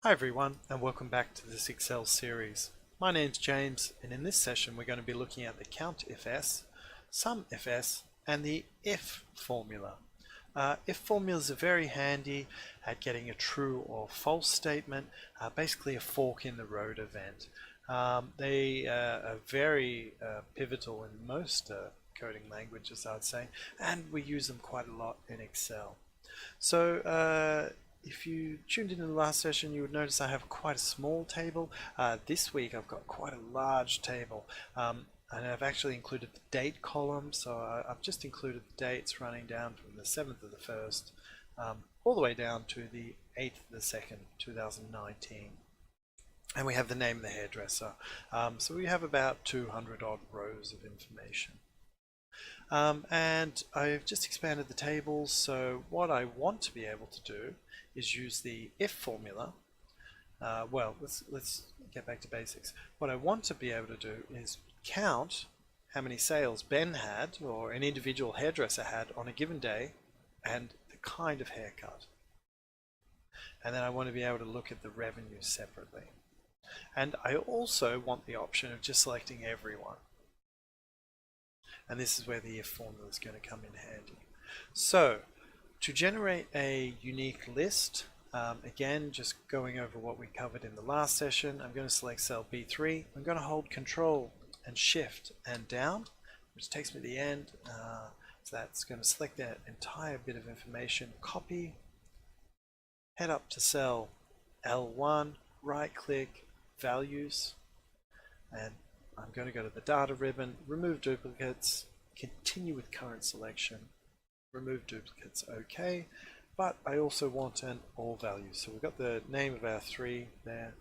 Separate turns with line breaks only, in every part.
Hi everyone, and welcome back to this Excel series. My name's James, and in this session we're going to be looking at the CountIfs, SumIfs, and the if formula. If formulas are very handy at getting a true or false statement, basically a fork in the road event. They are very pivotal in most coding languages, I'd say, and we use them quite a lot in Excel. So if you tuned in the last session, you would notice I have quite a small table. This week I've got quite a large table, and I've actually included the date column, so I've just included the dates running down from the 7th of the 1st all the way down to the 8th of the 2nd, 2019. And we have the name of the hairdresser. So we have about 200 odd rows of information. And I've just expanded the tables, so what I want to be able to do is use the if formula. Let's get back to basics. What I want to be able to do is count how many sales Ben had, or an individual hairdresser had, on a given day, and the kind of haircut. And then I want to be able to look at the revenue separately. And I also want the option of just selecting everyone. And this is where the if formula is going to come in handy. So to generate a unique list, again, just going over what we covered in the last session, I'm going to select cell B3. I'm going to hold Control and Shift and down, which takes me to the end. So that's going to select that entire bit of information, copy, head up to cell L1, right click, values, and I'm going to go to the data ribbon, remove duplicates, continue with current selection, remove duplicates, OK. But I also want an all values. So we've got the name of our 3 there.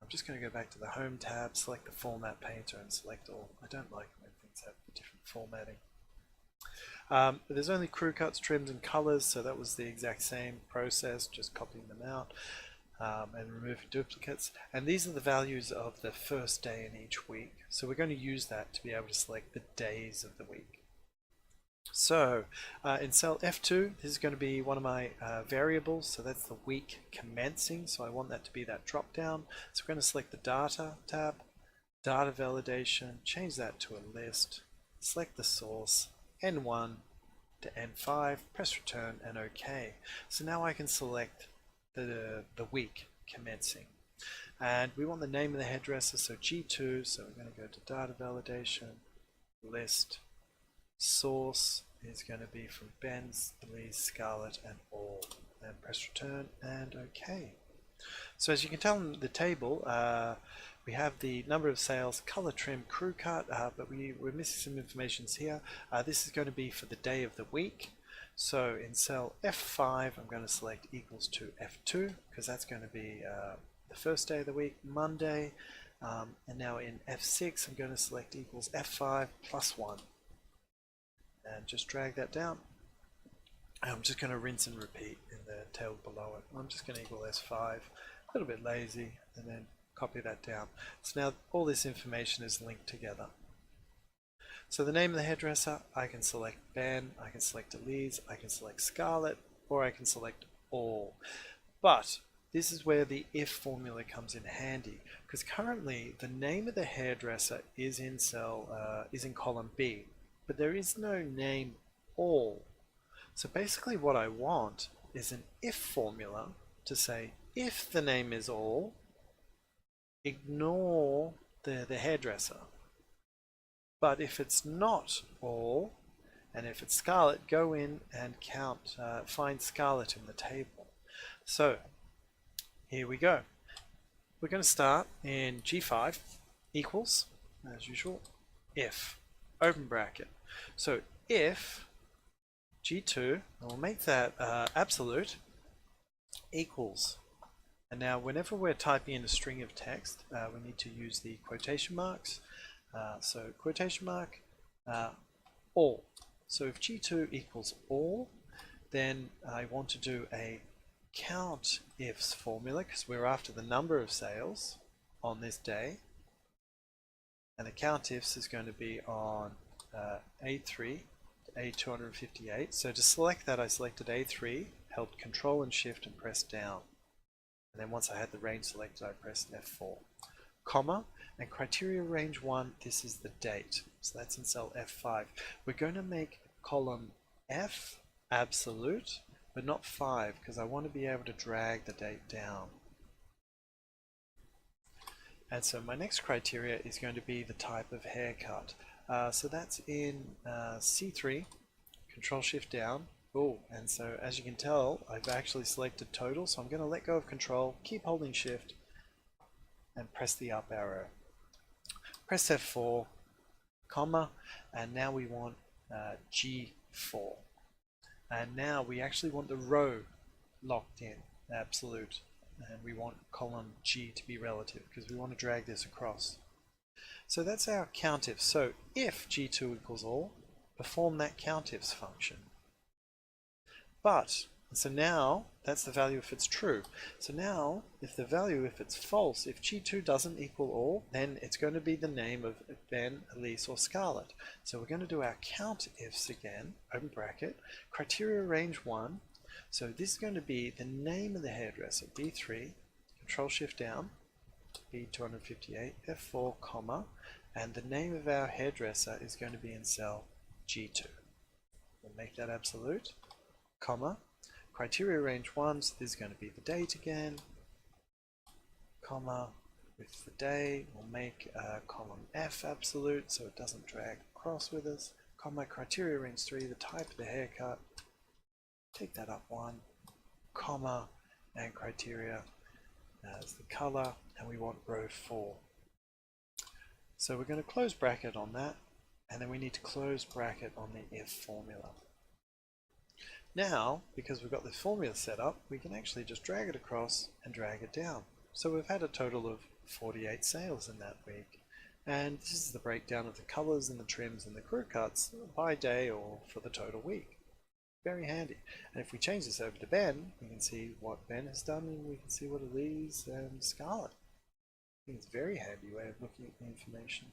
I'm just going to go back to the Home tab, select the Format Painter and select all. I don't like when things have different formatting. But there's only crew cuts, trims and colors, so that was the exact same process, just copying them out. And removing duplicates, and these are the values of the first day in each week, so we're going to use that to be able to select the days of the week. So in cell F2, this is going to be one of my variables, so that's the week commencing, so I want that to be that drop down. So we're going to select the data tab, data validation, change that to a list, select the source, N1 to N5, press return and OK. So now I can select the week commencing, and we want the name of the hairdresser, so G2, so we're going to go to data validation, list, source is going to be from Ben's, Louise, Scarlett and all, and press return and OK. So as you can tell in the table, we have the number of sales, color, trim, crew cut, but we're missing some information here. This is going to be for the day of the week. So in cell F5, I'm going to select equals to F2, because that's going to be the first day of the week, Monday. And now in F6, I'm going to select equals F5 plus 1. And just drag that down. I'm just going to rinse and repeat in the table below it. I'm just going to equal S5, a little bit lazy, and then copy that down. So now all this information is linked together. So the name of the hairdresser, I can select Ben, I can select Elise, I can select Scarlett, or I can select all. But this is where the if formula comes in handy, because currently the name of the hairdresser is in column B, but there is no name all. So basically what I want is an if formula to say if the name is all, ignore the hairdresser. But if it's not all, and if it's Scarlett, go in and find Scarlett in the table. So here we go. We're going to start in G5 equals, as usual, if, open bracket. So if G2, and we'll make that absolute, equals. And now whenever we're typing in a string of text, we need to use the quotation marks. So quotation mark, all. So if G2 equals all, then I want to do a CountIfs formula, because we're after the number of sales on this day. And the CountIfs is going to be on A3 to A258. So to select that, I selected A3, held Control and Shift and pressed down. And then once I had the range selected, I pressed F4. Comma, and criteria range 1, this is the date. So that's in cell F5. We're going to make column F absolute, but not 5, because I want to be able to drag the date down. And so my next criteria is going to be the type of haircut. So that's in C3, Control Shift down. Oh, and so as you can tell, I've actually selected total, so I'm going to let go of Control, keep holding Shift, and press the up arrow. Press F4, comma, and now we want G4. And now we actually want the row locked in, absolute, and we want column G to be relative because we want to drag this across. So that's our CountIfs. So if G2 equals all, perform that CountIfs function. But, so now that's the value if it's true. So now if the value, if it's false, if G2 doesn't equal all, then it's going to be the name of Ben, Elise, or Scarlett. So we're going to do our CountIfs again, open bracket, criteria range 1. So this is going to be the name of the hairdresser, B3, Control Shift down, B258, F4, comma, and the name of our hairdresser is going to be in cell G2. We'll make that absolute, comma, criteria range 1, so this is going to be the date again, comma, with the day, we'll make column F absolute so it doesn't drag across with us, comma, criteria range 3, the type of the haircut, take that up 1, comma, and criteria as the color, and we want row 4. So we're going to close bracket on that, and then we need to close bracket on the if formula. Now, because we've got the formula set up, we can actually just drag it across and drag it down. So we've had a total of 48 sales in that week. And this is the breakdown of the colors and the trims and the crew cuts by day or for the total week. Very handy. And if we change this over to Ben, we can see what Ben has done and we can see what Elise and Scarlett. I think it's a very handy way of looking at the information.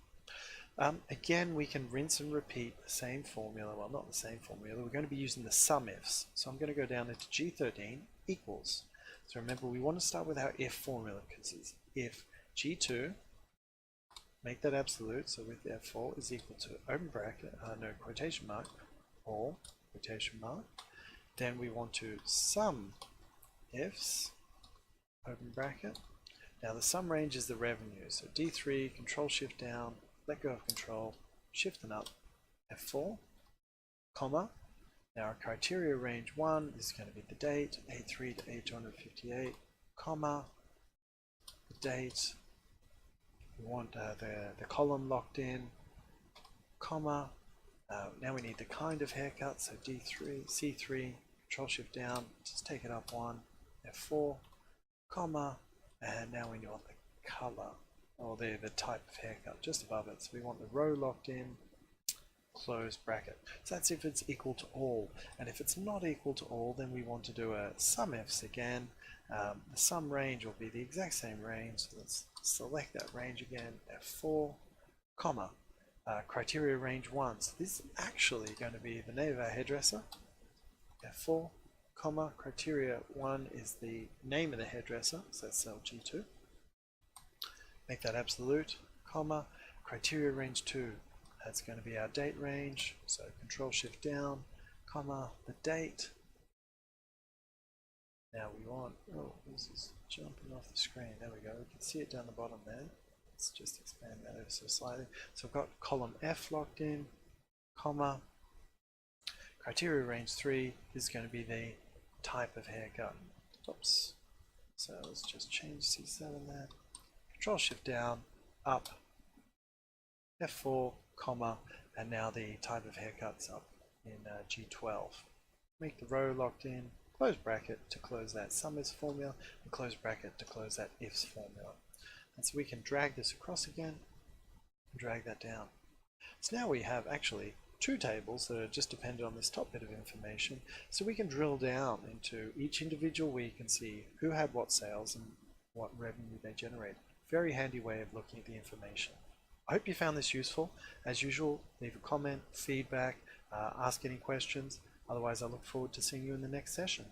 Again, we can rinse and repeat the same formula. Well, not the same formula. We're going to be using the SumIfs. So I'm going to go down into G13 equals. So remember, we want to start with our if formula because it's if G2, make that absolute. So with F4 is equal to open bracket, no quotation mark, or quotation mark. Then we want to SumIfs, open bracket. Now the sum range is the revenue. So D3, Control Shift down, let go of Control, Shift and up, F4, comma. Now our criteria range 1 is going to be the date, A3 to A258, comma, the date. We want the column locked in, comma. Now we need the kind of haircut, so D3, C3, Control Shift down, just take it up 1, F4, comma, and now we want the color, or the type of haircut just above it. So we want the row locked in, close bracket. So that's if it's equal to all. And if it's not equal to all, then we want to do a SumIfs again. The sum range will be the exact same range. So let's select that range again, F4, comma, criteria range 1. So this is actually going to be the name of our hairdresser, F4, comma, criteria 1 is the name of the hairdresser, so that's cell G2. Make that absolute, comma, criteria range 2, that's going to be our date range, so Control Shift down, comma, the date. Now we want, oh, this is jumping off the screen, there we go, we can see it down the bottom there. Let's just expand that ever so slightly. So I've got column F locked in, comma, criteria range 3 is going to be the type of haircut. Oops. So let's just change C7 there. Control Shift down, up, F4, comma, and now the type of haircut's up in G12. Make the row locked in, close bracket to close that SumIfs formula, and close bracket to close that ifs formula. And so we can drag this across again, and drag that down. So now we have actually two tables that are just dependent on this top bit of information, so we can drill down into each individual week and see who had what sales and what revenue they generated. Very handy way of looking at the information. I hope you found this useful. As usual, leave a comment, feedback, ask any questions. Otherwise, I look forward to seeing you in the next session.